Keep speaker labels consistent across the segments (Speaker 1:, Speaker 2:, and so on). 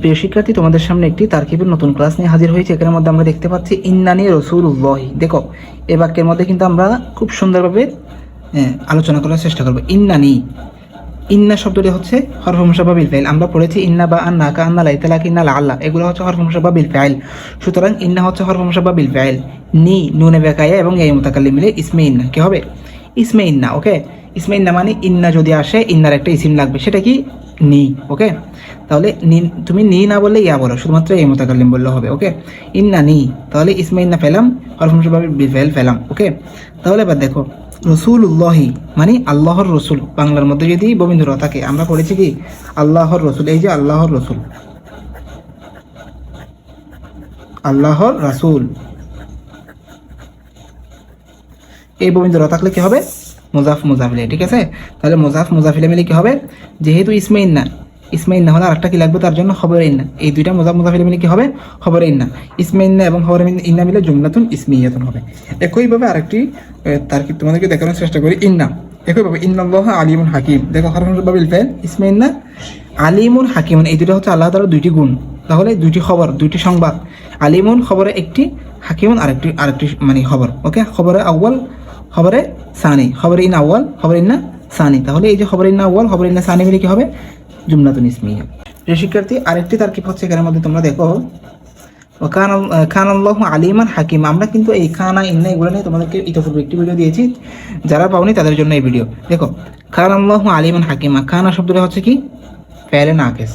Speaker 1: প্রিয় শিক্ষার্থী, তোমাদের সামনে একটি তারকিবের নতুন ক্লাস নিয়ে হাজির হয়েছে। এখানের মধ্যে আমরা দেখতে পাচ্ছি ইন্নানি রসুল্লাহ। দেখো, এই বাক্যের মধ্যে কিন্তু আমরা খুব সুন্দরভাবে আলোচনা করার চেষ্টা করবো। ইন্নানি, ইন্না শব্দটি হচ্ছে হরফ মুশাব্বাহ বিল ফাইল। আমরা পড়েছি ইন্না বা আন্না, কা আন্না, লাইতালাক, ইন্না, আল্লাহ, এগুলো হচ্ছে হরফ মুশাব্বাহ বিল ফাইল। সুতরাং ইন্না হচ্ছে হরফ মুশাব্বাহ বিল ফাইল। নি, নুনে বেকায়া এবং এই মুতাকাল্লিম মিলে ইসমে ইন্না কি হবে? ইসমে ইন্না। ওকে, ইসমে ইন্না মানে ইন্না যদি আসে ইন্নার একটা ইসিম লাগবে, সেটা কি? নি। ওকে, তাহলে তুমি নি না বললে ইয়া বলো, শুধুমাত্র এই মুতাকাল্লিম বললে হবে। ওকে, ইন্না নি, তাহলে ইসমে ইন্না পেলাম, হরফ মুশাব্বাহ বিল ফাইল পেলাম। ওকে, তাহলে এবার দেখো রসুল্লাহি মানে আল্লাহর রসুল। বাংলার মধ্যে যদি ববিন্দ্র থাকে, আমরা পড়েছি কি আল্লাহর রসুল। এই যে আল্লাহর রসুল, আল্লাহর রাসূল, এই ববিন্দ্র থাকলে কি হবে? মুজাফ মুজাফিলে। ঠিক আছে, তাহলে মুজাফ মুজাফিলে মিলে কি হবে? যেহেতু ইসমে ইন্না, ইসমে ইন্না হলে আরেকটা কি লাগবে তার জন্য? খবর ইন্না। এই দুইটা মুজাফ মুজাফিলে মিলে কি হবে? খবর ইন্না। ইসমে ইন্না এবং খবর ইন্না মিলে জুমলাতুন ইসমিয়াতুন হবে। একইভাবে আরেকটি তারকিব তোমাদেরকে দেখানোর চেষ্টা করি। ইন্না, একইভাবে ইন্নাল্লাহা আলিমুন হাকিম। দেখো হরফ মুশাব্বাহ বিল ফাইল ইসমে ইন্না, আলিমুন হাকিমুন, এই দুটো হচ্ছে আল্লাহ তাআলার দুইটি গুণ। তাহলে দুইটি খবর, দুইটি সংবাদ। আলিমুন খবরে একটি, হাকিমুন আরেকটি মানে খবর। ওকে, খবরে আউয়াল, খবরে সানি, খবর ইন আউয়াল, খবর ইন্না সানি। তাহলে এই যে খবর ইন্না আউয়াল, খবর ইন্না সানি মিলে কি হবে? জুমলাতুন ইসমিয়া। প্রিয় শিক্ষার্থী, আরেকটি তারকিব হচ্ছে এখানের মধ্যে তোমরা দেখো কানাল্লাহু আলিমান হাকিম। আমরা কিন্তু এই খানা ইন্না এগুলো নিয়ে তোমাদেরকে ইতিপূর্বে একটি ভিডিও দিয়েছি, যারা পাওনি তাদের জন্য এই ভিডিও। দেখো কানাল্লাহু আলিমান হাকিমা, খানা শব্দটা হচ্ছে কি? ফেলে নাকিস।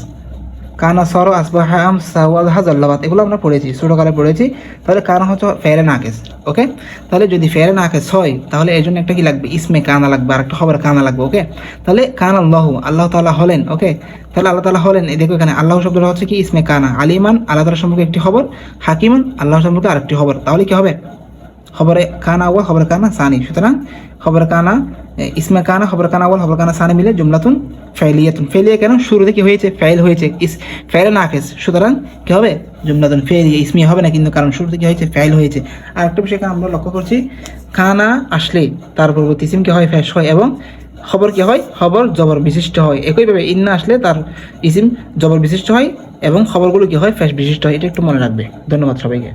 Speaker 1: কানা সর আসবাহা আম সাওয়াদহা জাল্লাবাত, এগুলো আমরা পড়েছি, ছোটকালে পড়েছি। তাহলে কানা হচ্ছে ফেলে নাকিস। ওকে, তাহলে যদি ফেলে নাকিস হয় তাহলে এর জন্য একটা কি লাগবে? ইসমে কানা লাগবে, আর একটা খবর কানা লাগবে। ওকে, তাহলে কান আল্লাহ, আল্লাহ তাআলা হলেন। ওকে, তাহলে আল্লাহ তাআলা হলেন, এই দেখো এখানে আল্লাহ শব্দটা হচ্ছে কি? ইসমে কানা। আলিমান আল্লাহ তাআলা সম্পর্কে একটি খবর, হাকিমান আল্লাহ সম্পর্কে আরেকটি খবর। তাহলে কি হবে? খবরে কানা ওয়া খবর কানা সানি। সুতরাং খবর কানা, ইসমে কানা, খবর কানা ওয়াল, খবর কানা সানি মিলে জুমলাতুন ফাইলিয়াতুন। ফাইলিয়া কেন? শুরুতে কি হয়েছে? ফাইল হয়েছে, ফাইল নাকিস। সুতরাং কি হবে? জুমলাতুন ফাইলিয়া। ইসমি হবে না কিন্তু, কারণ শুরুতে কি হয়েছে? ফাইল হয়েছে। আর একটা বিষয় আমরা লক্ষ্য করছি, কানা আসলে তার পরবর্তী ইসিম কি হয়? ফেশ হয়, এবং খবর কি হয়? খবর জবর বিশিষ্ট হয়। একইভাবে ইন্না আসলে তার ইসিম জবর বিশিষ্ট হয় এবং খবরগুলো কি হয়? ফেশ বিশিষ্ট হয়। এটা একটু মনে রাখবে। ধন্যবাদ সবাইকে।